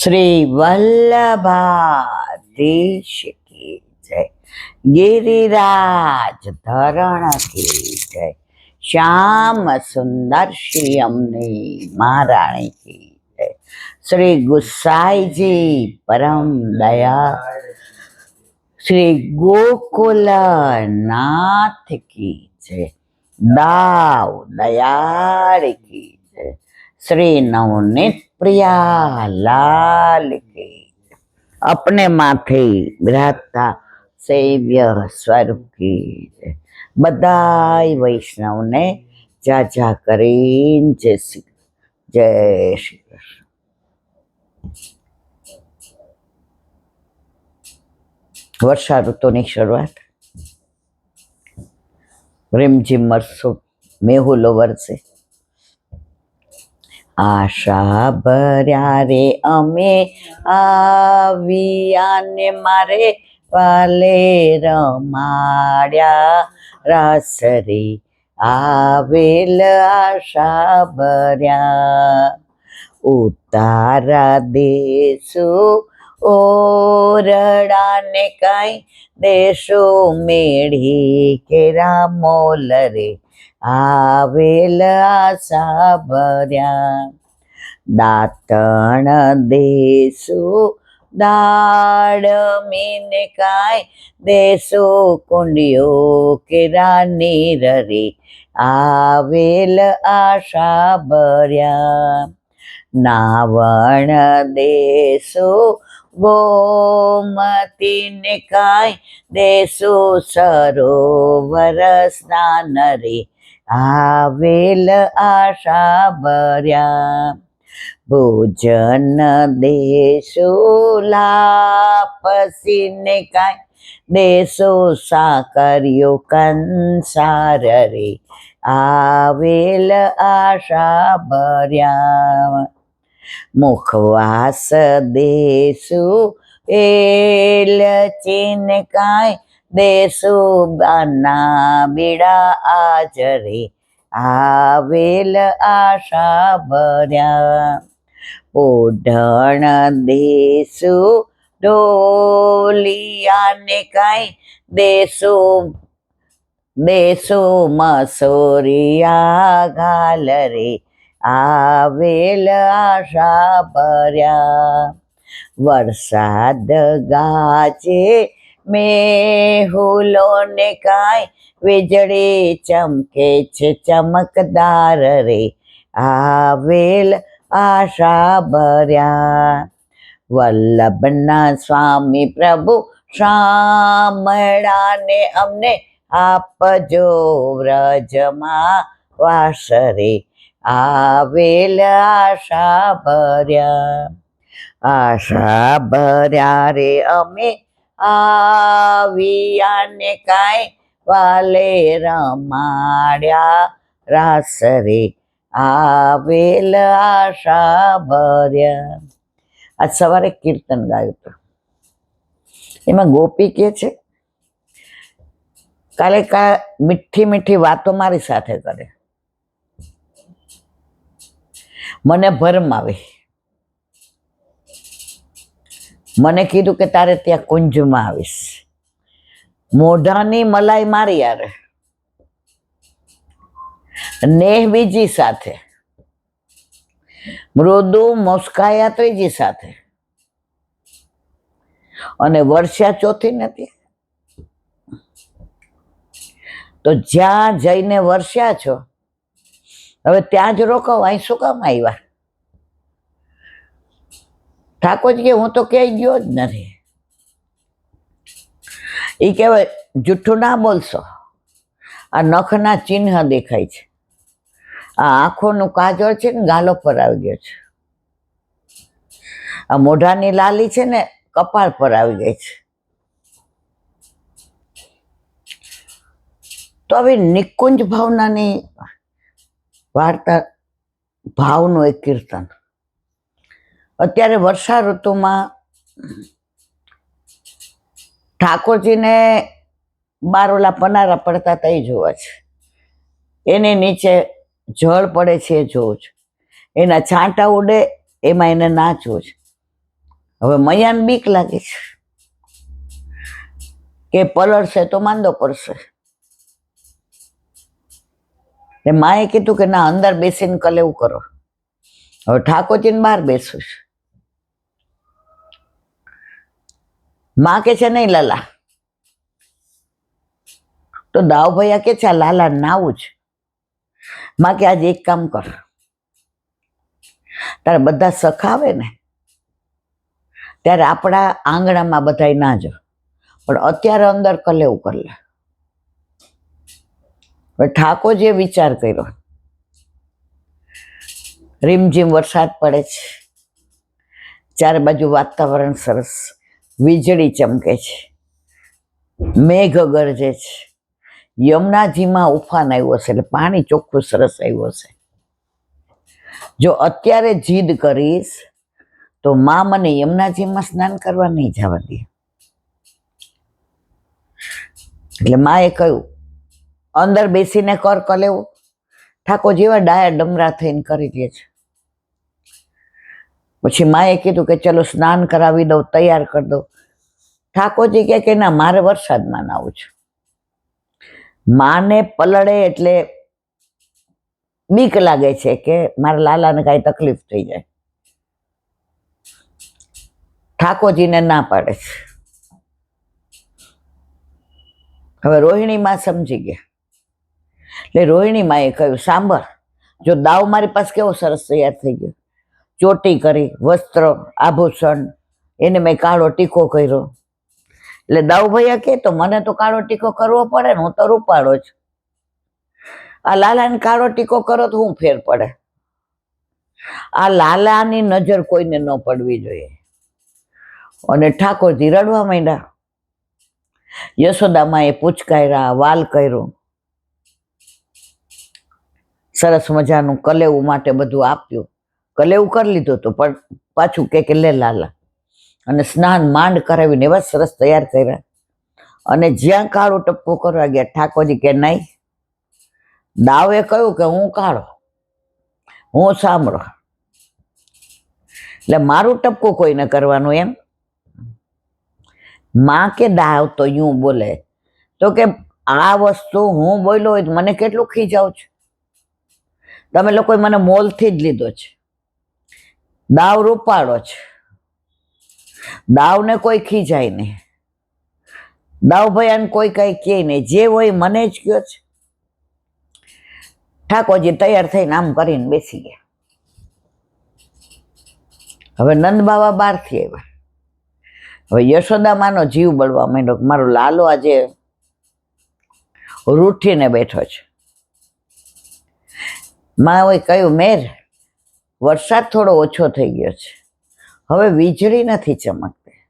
શ્રી વલ્લભાધીશ કી જય, ગિરિરાજ ધરણ કી જય, શ્યામ સુંદર શ્રી અમની મહારાણી કી જય, શ્રી ગુસાઈજી પરમ દયા, શ્રી ગોકુલ નાથ કી જય, દાવ દયાળ કી જય, श्री नवनीत प्रिया लाल के अपने माथे विराजता सेव्य स्वरूप की बधाई वैष्णव ने जा करीन जय श्री कृष्ण। वर्षा ऋतुની શરૂઆત રીમઝીમ વરસો મેહુલો વરસે, આશા ભર્યા રે અમે આવ્યા ને મારે વાલે રમાડ્યા રાસ રે આવેલ આશા ભર્યા, ઉતારા દેશો ઓરડાને કાંઈ દેશો મેળી કેરા મોલ રે આવેલ આશા ભર્યા, દાંતણ દેશો દાડમીને કાંઈ દેશો કુંડિયો કેરા નીર રે આવેલ આશા ભર્યા, નાવણ દેશો ગોમતીને કાંઈ દેશો સરોવર સ્નાન રે આવેલ આશા ભર્યા, ભોજન દેશો લાપસીને કાંઈ દેશો સાકર્યો કંસાર રે આવેલ આશા ભર્યા, મુખવાસ દેશો એલચીને કાંઈ દેશો બાના બીડા આજરે આવેલ આશા ભર્યા, ઓઢણ દેશો ઢોલિયાને કાંઈ દેશો મસોરિયા ઘાલ રે આવેલ આશા ભર્યા, વરસાદ ગાજે મેહુલો ને કાંઈ વીજળી ચમકે છે ચમકદાર રે આવેલ આશા ભર્યા, વલ્લભના સ્વામી પ્રભુ શામળાને અમને આપજો વ્રજમાં વાસ રે આવેલ આશા ભર્યા, આશા ભર્યા રે અમે આવ્યા ને કાંઈ વાલે રમાડ્યા રાસ રે આવેલ આશા ભર્યા. આજ સવારે કીર્તન ગાયું હતું, એમાં ગોપી કે છે કાલે મીઠી મીઠી વાતો મારી સાથે કરે, મને ભરમાવી, મને કીધું કે તારે ત્યાં કુંજમાં આવીશ, મોઢાની મલાઈ મારી યારે, નેહ બીજી સાથે, મૃદુ મુસ્કાયા ત્રીજી સાથે, અને વર્ષા ચોથી નથી. તો જ્યાં જઈને વર્ષ્યા છો હવે ત્યાં જ રોકાવ, અહીં શું કામ આવ્યા? ઠાકોરજી કે હું તો ક્યાંય ગયો જ નથી. એ કહેવાય જુઠ્ઠું ના બોલશો, આ નખના ચિહ્ન દેખાય છે, આ આંખોનું કાજળ છે ને ગાલો પર આવી ગયો છે, આ મોઢાની લાલી છે ને કપાળ પર આવી ગઈ છે. તો આવી નિકુંજ ભાવનાની વાર્તા, ભાવનું એક કીર્તન. અત્યારે વર્ષા ઋતુમાં ઠાકોરજીને બારોલા પનારા પડતા તઈ જોવા છે, એની નીચે જળ પડે છે એ જોવું છે, એના છાંટા ઉડે એમાં એને નાચવું છે, હવે મૈયાને બીક લાગે છે કે પલળશે તો માંદો પડશે. માએ કીધું કે ના, અંદર બેસીને કલેવું કરો. હવે ઠાકોરજીને બહાર બેસું છું. માં કે છે નહીં લાલા. તો દાવ ભૈયા કે છે આ લાલા નાવું જ. માં કે આજે એક કામ કર, તારે બધા સખાવે ને ત્યારે આપણા આંગણામાં બધાય ના જો, પણ અત્યારે અંદર કલેવું કર લે. ઠાકોરજીએ વિચાર કર્યો. રીમઝીમ વરસાદ પડે છે, ચારે બાજુ વાતાવરણ સરસ, વીજળી ચમકે છે, મેઘ ગરજે છે, યમુનાજીમાં ઉફાન આવ્યો છે, એટલે પાણી ચોખ્ખું સરસ આવ્યું છે. જો અત્યારે જીદ કરીશ તો માં મને યમુનાજીમાં સ્નાન કરવા નહીં જવા દે. એટલે માએ કહ્યું અંદર બેસીને કર કલેવું. ઠાકોર જેવા ડાયા ડમરા થઈને કરી દે છે. પછી માએ કીધું કે ચલો સ્નાન કરાવી દઉં, તૈયાર કરી દઉં. ઠાકોરજી કે ના, મારે વરસાદમાં નાવું છું. માને પલળે એટલે બીક લાગે છે કે મારા લાલાને કાંઈ તકલીફ થઈ જાય. ઠાકોરજીને ના પાડે છે. હવે રોહિણી માં સમજી ગયા. એટલે રોહિણી માએ કહ્યું સાંભળ, જો દાવ મારી પાસે કેવો સરસ તૈયાર થઈ ગયો, ચોટી કરી, વસ્ત્ર, આભૂષણ, એને મેં કાળો ટીકો કર્યો. એટલે દાવ ભૈયા કે તો મને તો કાળો ટીકો કરવો પડે ને, હું તો રૂપાળો જ. આ લાલાને કાળો ટીકો કરો તો શું ફેર પડે? આ લાલાની નજર કોઈને ન પડવી જોઈએ. અને ઠાકોરજી રડવા માંડ્યા. યશોદામાએ પૂચકાર્યા, વાલ કર્યું, સરસ મજાનું કલેવું માટે બધું આપ્યું. કલેવું કરી લીધું હતું, પણ પાછું કે લે લાલા, અને સ્નાન માંડ કરાવીને એવા સરસ તૈયાર કર્યા. અને જ્યાં કાળું ટપકું કરવા ગયા, ઠાકોરજી કે નહીં. દાવે કહ્યું કે હું કાળો, હું સાંભળો, એટલે મારું ટપકું કોઈને કરવાનું એમ. માં કે દાવ તો યું બોલે તો કે આ વસ્તુ હું બોલ્યો હોય તો મને કેટલું ખીજાવ છે. તમે લોકોએ મને મોલથી જ લીધો છે. દાવ રૂપાળો છે, દાવને કોઈ ખીજાય નહીં, દાવ ભયાને કોઈ કઈ કહે નહીં, જે હોય મને જ કયો છે. ઠાકોરજી તૈયાર થઈને આમ કરીને બેસી ગયા. હવે નંદ બાબા બહારથી આવ્યા. હવે યશોદામાનો જીવ બળવા માંડ્યો, મારો લાલો આજે રૂઠીને બેઠો છે. માં હોય કહ્યું મેર, વરસાદ થોડો ઓછો થઈ ગયો છે, હવે વીજળી નથી ચમકતી,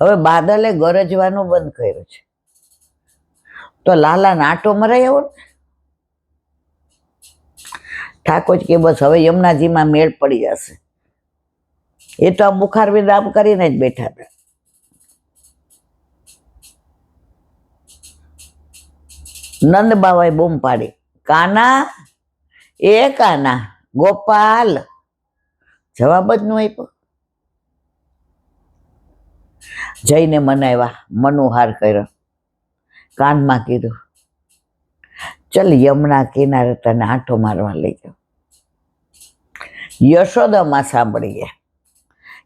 હવે બાદલે ગરજવાનું બંધ કર્યું છે, તો લાલા નાટો મરાઈ આવો ને. ઠાકોરજી કે બસ હવે યમુનાજીમાં મેળ પડી જશે. એ તો આ બુખાર વિરામ કરીને જ બેઠા હતા. નંદ બાબાએ બૂમ પાડી, કાના, એ કાના, ગોપાલ. જવાબ જ ન આપ્યો. જઈને મનાવ્યા, મનોહાર કર્યો, કાનમાં કીધું ચલ યમુના કિનારે તને આંટો મારવા લઈ જાઓ. યશોદામાં સાંભળી ગયા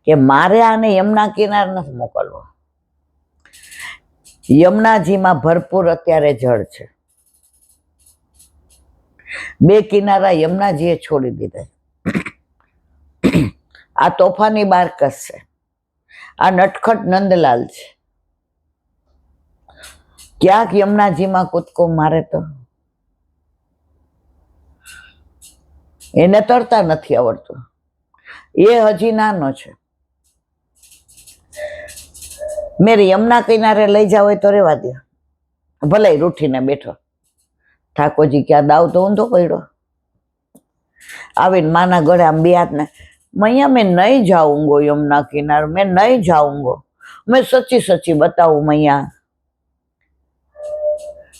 કે મારે આને યમુના કિનારે નથી મોકલવો. યમુનાજીમાં ભરપૂર અત્યારે જળ છે. 2 કિનારા યમુનાજીએ છોડી દીધા. આ તોફાની બારકસ છે, આ નટખટ નંદલાલ છે. ક્યાંક યમુનાજીમાં કૂદકો મારે તો એને તરતા નથી આવડતું. એ હજી નાનો છે. મેરે યમુના કિનારે લઈ જાવ હોય તો રેવા દો, ભલે રૂઠીને બેઠો. ઠાકોરજી ક્યાં દાવ તો ઊંધો પડ્યો. આવીને માના ગળે આમ 2 હાથને, मैया मैं नहीं जाऊंगा यमुना किनारे, मैं नहीं जाऊंगा, मैं सच्ची सच्ची बताऊं मैया.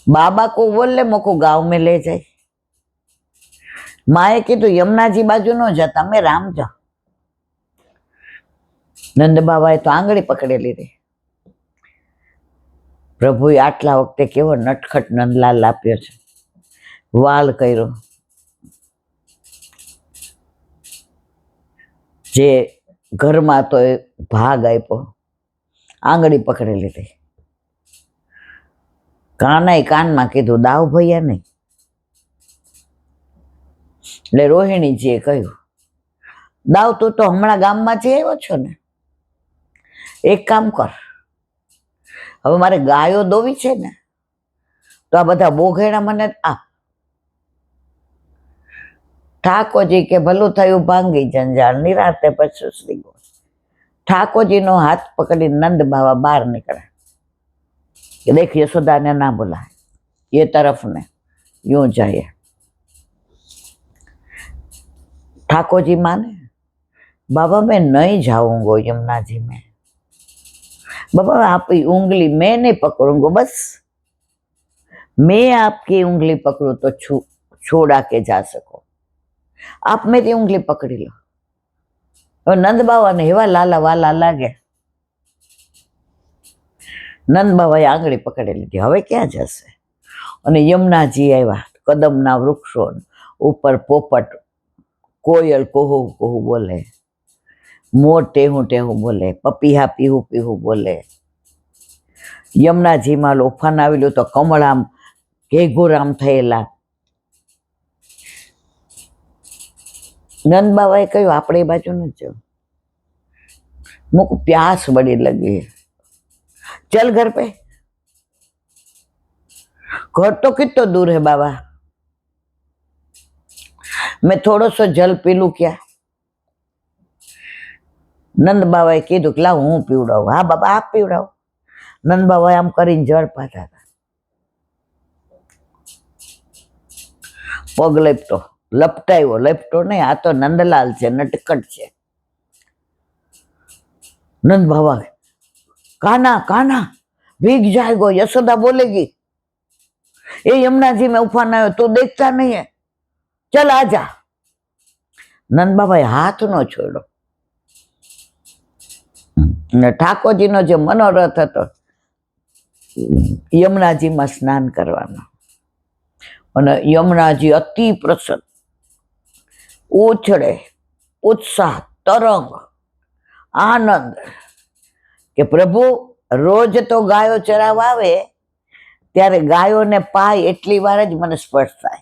बाबा को बोल ले मोको गांव में ले जाए. माए कीधुं यमुनाजी बाजू न जता, मैं राम जा. નંદ બાબાએ તો આંગળી પકડી લીધી. પ્રભુએ આટલા વખતે કેવો નટખટ નંદલાલ આપ્યો છે, વાલ કર્યો, જે ઘરમાં તો એ ભાગ આપ્યો, આંગળી પકડી લીધી. કાનાએ કાનમાં કીધું દાવ ભૈયા નહીં. એટલે રોહિણીજીએ કહ્યું, દાવ તું તો હમણાં ગામમાંથી આવ્યો છો ને, એક કામ કર, હવે મારે ગાયો દોવી છે ને, તો આ બધા બોઘેડા મને આપ. ઠાકોરજી કે ભલું થયું ભાંગી જંજાળ, નિરાતે પછી શ્રી ગો. ઠાકોરજીનો હાથ પકડી નંદ બાબા બહાર નીકળ્યા કે દેખ યશોદાને ના બોલાય, ये तरफ ने यूं जाइए. ठाकुर जी माने, बाबा मैं नहीं जाऊंगा यमुना जी में, बाबा आपकी उंगली मैं नहीं पकड़ूंगा, बस मैं आपकी उंगली पकड़ू तो छोड़ा के जा सको, आप मेरी उंगली पकड़ी लो. और नंद बाबा ने एवा लाला वाला लागे, नंद बाबाए आंगળી પકડી લીધી. હવે ક્યાં જશે? અને યમુનાજી આવ્યા, કદમના વૃક્ષો ઉપર પોપટ કોયલ કોહુ કોહુ બોલે, મોર ટેહું ટેહું બોલે, પપીહા પીહું પીહું બોલે. યમુનાજીમાં લોફાન આવેલું તો કમળામ ઘેઘુરામ થયેલા. નંદ બાબાએ કહ્યું આપણે એ બાજુ ન જાઓ, મુક प्यास बड़ी लगी, चल घर पे. घर तो कितना दूर है बाबा, मैं थोड़ा सा जल पी लूं क्या? नंद बाबाए कीधुं कि लाव हूँ पीवड़ाऊं. हाँ बाबा आप पीवड़ाओ. नंद बाबाए आम करीने जल पाता था. पग लपटो, लपटायो, लपटो नहीं, आ तो नंदलाल छे, नटकट छे. नंद बाबा काना काना भीग जाएगो, यशोदा बोलेगी, ये यमुना जी में उफान आयो तो देखता नहीं है, चल आजा. नंद बाबाए हाथ नो छोड़ो. ठाकुरजी नो जो मनोरथ હતો યમુનાજીમાં સ્નાન કરવાનો, અને યમુનાજી અતિ પ્રસન્ન, ઉછળે, ઉત્સાહ, તરંગ, આનંદ કે પ્રભુ રોજ તો ગાયો ચરાવવા આવે ત્યારે ગાયોને પાય એટલી વાર જ મને સ્પર્શ થાય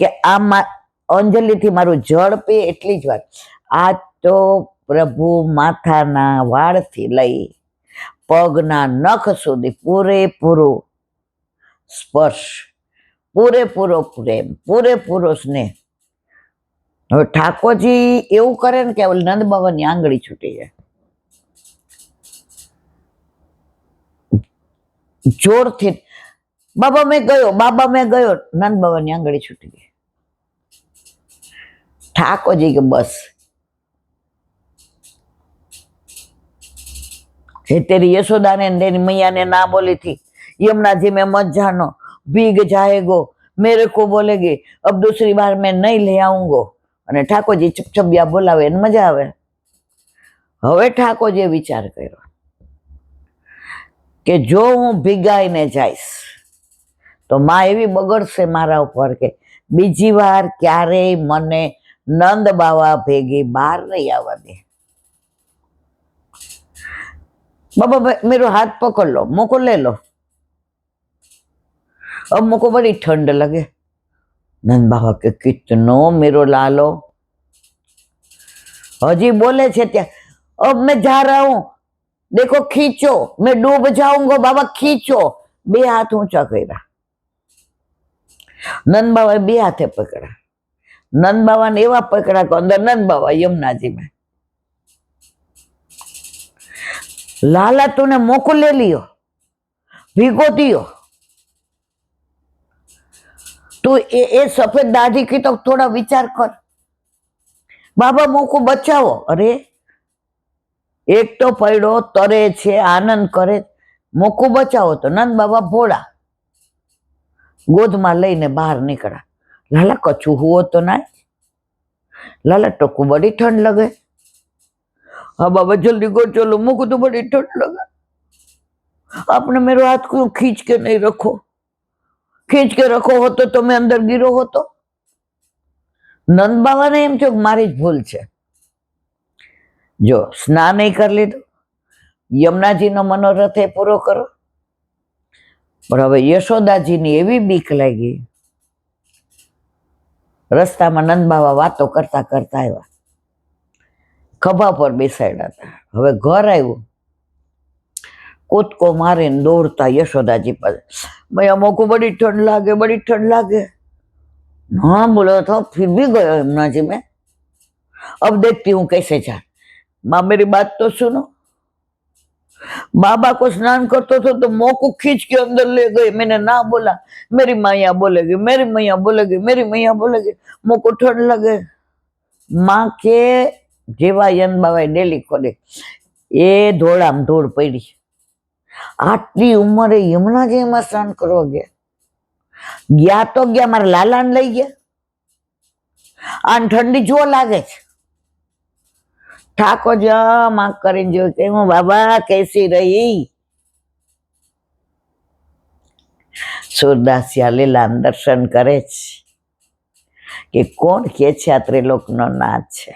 કે આ અંજલિથી મારું જળ પીએ એટલી જ વાર. આ તો પ્રભુ માથાના વાળથી લઈ પગના નખ સુધી પૂરેપૂરો સ્પર્શ, પૂરેપૂરો પ્રેમ, પૂરેપૂરો સ્નેહ. હવે ઠાકોરજી એવું કરે ને કે નંદ બાબાની આંગળી છૂટી જાય, જોરથી બાબા મેં ગયો, બાબા મેં ગયો, નંદ બાબાની આંગળી છૂટી ગઈ. ઠાકોરજી કે બસ, हे तेरी यशोदा ने तेरी मैया ने ना बोली थी यमुना जी में मत जानो, भीग जाएगो, मेरे को बोलेगी, अब दूसरी बार मैं नहीं ले आऊंगो. અને ઠાકોરજી ચપચપિયા બોલાવે એને મજા આવે. હવે ઠાકોરજીએ વિચાર કર્યો કે જો હું ભીગાઈને જઈશ તો માં એવી બગડશે મારા ઉપર કે બીજી વાર ક્યારેય મને નંદ બાવા ભેગી બહાર નહીં આવવા દે. बाबा मेरे हाथ पकड़ लो, मुझको ले लो. अब मुझको बड़ी ठंड लगे. नंद बाबा के कितनो मेरो लालो हजी बोले छे त्या, अब मैं जा रहा हूं, देखो खींचो, मैं डूब जाऊंगा बाबा, खींचो. बे हाथ ऊंचा कर्या. नंद बाबा बे हाथे पकड़ा. नंद बाबा ने एवा पकड़ा कि अंदर नंद बाबा यमुना जी में, लाला तूने मोको ले लियो, भीगो दियो, तू ए सफेद दाढ़ी की तो थोड़ा विचार कर, बाबा मोको बचाओ. अरे एक तो पड़ो तरे छे, आनंद करे, मोको बचाओ. तो नंद बाबा भोड़ा गोद में लईने बहार निकला. लाला कछु हुओ तो ना? लाला टोकू बड़ी ठंड लगे. हाँ बाबा जल्दी go चलो, मुझको तो बड़ी ठंड लगा। आपने मेरे हाथ को खींच के नहीं रखो, खींच के रखो होतो तो मैं अंदर गिरो होतो। નંદ બાવાને એમ થયું કે મારી જ ભૂલ છે। જો સ્નાન નહીં કરી લીધું, યમુનાજીનો મનોરથ એ પૂરો કરો, પણ હવે યશોદાજીની એવી બીક લાગી, રસ્તામાં નંદ બાવા વાતો કરતા કરતા આવ્યા, ખભા પર બેસાડ્યા હતા। હવે ઘર આવ્યું, કૂદકો મારીને દોડતા યશોदाजी पर, भैया मोको बड़ी ठंड लागे, बड़ी ठंड लागे। हाँ बोला था, फिर भी गया यमुना जी में। अब देखती हूँ कैसे जा। माँ मेरी बात तो सुनो, बाबा को स्नान करते थे तो मोह को खींच के अंदर ले गए, मैंने ना बोला, मेरी मैया बोलेगी, मेरी मैया बोलेगी, मेरी मैया बोलेगी, मोह को ठंड लगे। माँ के जेवा यन बाबा डेली खोले ए धोड़ाम धूड़ पड़ी, आटली उम्रे यमुनाजी में स्नान करवा गया, गया तो गया, मारा लाला ने लई गया। आन ठंडी जो लागे ठाको जा माँ करीने जो के हूँ बाबा कैसी रही। सूरदासिया लीला दर्शन करे कि कोण के छे आ त्रिलोक नो नाथ छे,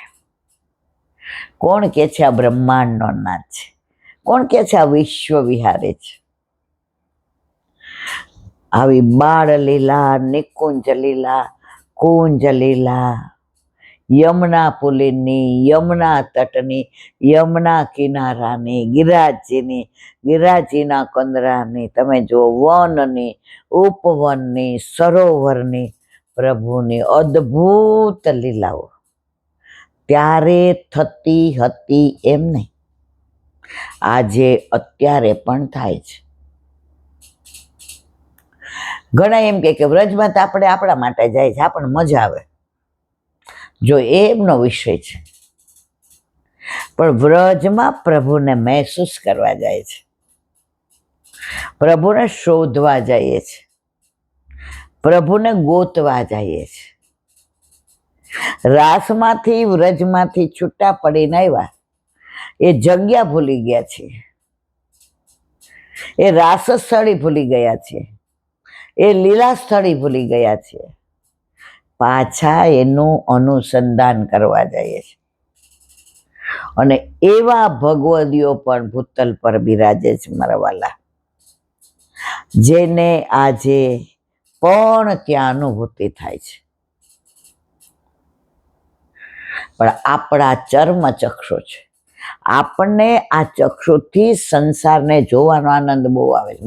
कोण के छे आ ब्रह्मांड नो नाथ छे, कोण के छे आ विश्व विहारे छे। આવી બાળ લીલા, નિકુંજ લીલા, કુંજ લીલા, યમુના પુલીની, યમુના તટની, યમુના કિનારાની, गिरिराजजीनी, गिरिराजजीना કંદરાની, તમે જો વનની, ઉપવનની, સરોવરની, પ્રભુની અદ્ભુત લીલાઓ ત્યારે થતી હતી એમ નહીં, આજે અત્યારે પણ થાય છે। ઘણા એમ કે વ્રજમાં તો આપણે આપણા માટે જાય છે, આપણને મજા આવે, જો એ એમનો વિષય છે, પણ વ્રજમાં પ્રભુને મહેસૂસ કરવા જાય છે, પ્રભુને શોધવા જઈએ છે, પ્રભુને ગોતવા જઈએ છે। રાસમાંથી વ્રજમાંથી છૂટા પડીને આવ્યા, એ જગ્યા ભૂલી ગયા છે, એ રાસ સ્થળી ભૂલી ગયા છે, એ લીલા સ્થળી ભૂલી ગયા છે, પાછા એનું અનુસંધાન કરવા જઈએ છે। અને એવા ભગવદીઓ પણ ભૂતલ પર બિરાજે છે મારા વાલા, જેને આજે પણ ત્યાં અનુભૂતિ થાય છે, પણ આપણા ચર્મ ચક્ષુ છે, આપણને આ ચક્ષુથી સંસારને જોવાનો આનંદ બહુ આવે છે,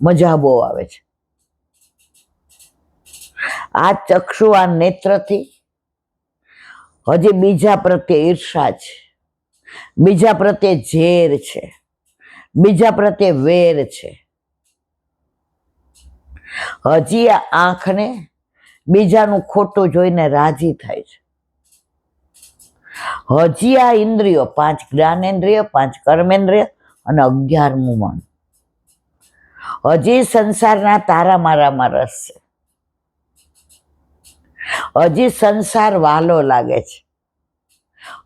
મજા બહુ આવે છે। આ ચક્ષુ આ નેત્રથી હજી બીજા પ્રત્યે ઈર્ષા છે, બીજા પ્રત્યે ઝેર છે, બીજા પ્રત્યે વેર છે, હજી આ આંખને બીજાનું ખોટું જોઈને રાજી થાય છે, હજી આ ઇન્દ્રિયો 5 જ્ઞાનેન્દ્રિય, 5 કર્મેન્દ્રિય અને 11મું મન હજી સંસારના તારા મારામાં રસ છે, હજી સંસાર વાલો લાગે છે,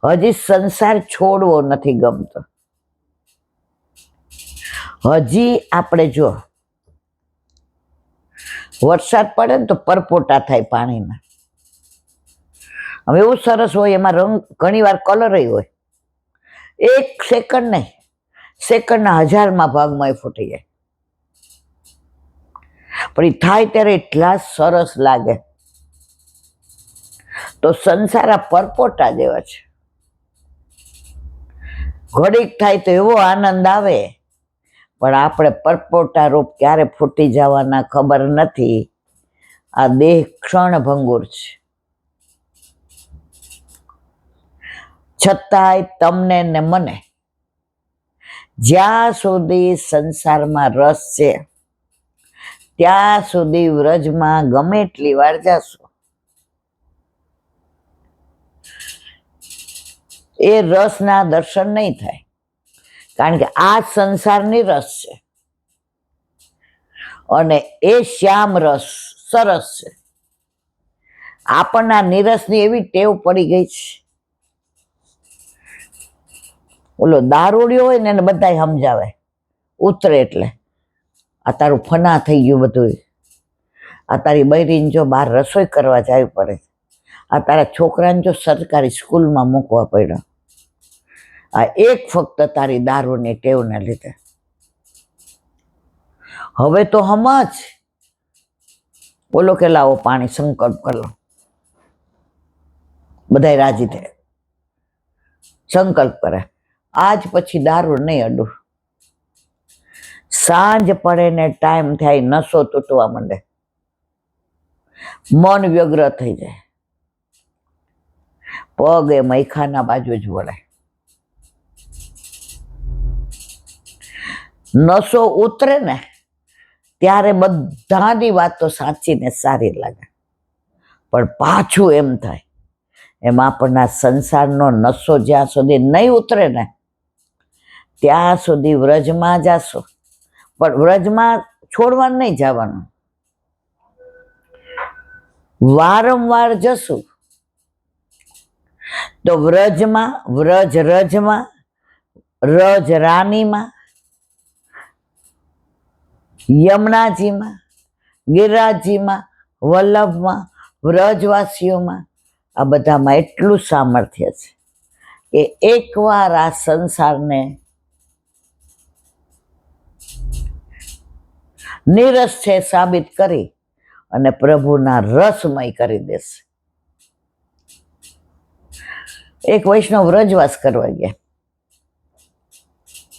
હજી સંસાર છોડવો નથી ગમતો, હજી આપણે જો વરસાદ પડે ને તો પરપોટા થાય પાણીના, હવે એવું સરસ હોય, એમાં રંગ ઘણી વાર કલર હોય, 1 સેકન્ડ નહીં, સેકન્ડના 1000માં ભાગમાં એ ફૂટી જાય, પણ એ થાય ત્યારે એટલા સરસ લાગે। તો સંસાર આ પરપોટા જેવા છે, ઘડીક થાય તો એવો આનંદ આવે, પણ આપણે પરપોટા રૂપ ક્યારે ફૂટી જવાના ખબર નથી। આ દેહ ક્ષણભંગુર છે, છતાંય તમને ને મને જ્યાં સુધી સંસારમાં રસ છે ત્યાં સુધી વ્રજમાં ગમે એટલી વાર જાશું, એ રસના દર્શન નહીં થાય, કારણ કે આ સંસારની રસ છે અને એ શ્યામ રસ સરસ છે। આપણને આ નિરસની એવી ટેવ પડી ગઈ છે, ઓલો દારૂડિયો હોય ને એને બધાય સમજાવે, ઉતરે એટલે આ તારું ફના થઈ ગયું બધું, આ તારી બૈરીને જો બહાર રસોઈ કરવા જવી પડે, આ તારા છોકરાને જો સરકારી સ્કૂલમાં મૂકવા પડ્યો, આ એક ફક્ત તારી દારૂની ટેવને લીધે. હવે તો સમજ. બોલો કે લાવો પાણી, સંકલ્પ કરી લો. બધાય રાજી થાય, સંકલ્પ કરે આજ પછી દારૂ નહીં અડું. સાંજ પડે ને ટાઈમ થાય, નસો તૂટવા માંડે, મન વ્યગ્ર થઈ જાય, પગ એ મૈખાના બાજુ જ વળે. નસો ઉતરે ને ત્યારે બધાની વાતો સાચી ને સારી લાગે, પણ પાછું એમ થાય એમ આપણના સંસારનો નસો જ્યાં સુધી નહીં ઉતરે ને ત્યાં સુધી વ્રજમાં જાશો, પણ વ્રજમાં છોડવાનું નહીં જવાનું, વારંવાર જશું તો વ્રજમાં, વ્રજ રજમાં, રજ રાનીમાં, યમુનાજીમાં, ગિરિરાજજીમાં, વલ્લભમાં, વ્રજવાસીઓમાં, આ બધામાં એટલું સામર્થ્ય છે કે એકવાર આ સંસારને નિરસ છે સાબિત કરી અને પ્રભુના રસમય કરી દેશે. એક વૈષ્ણવ વ્રજવાસ કરવા ગયા,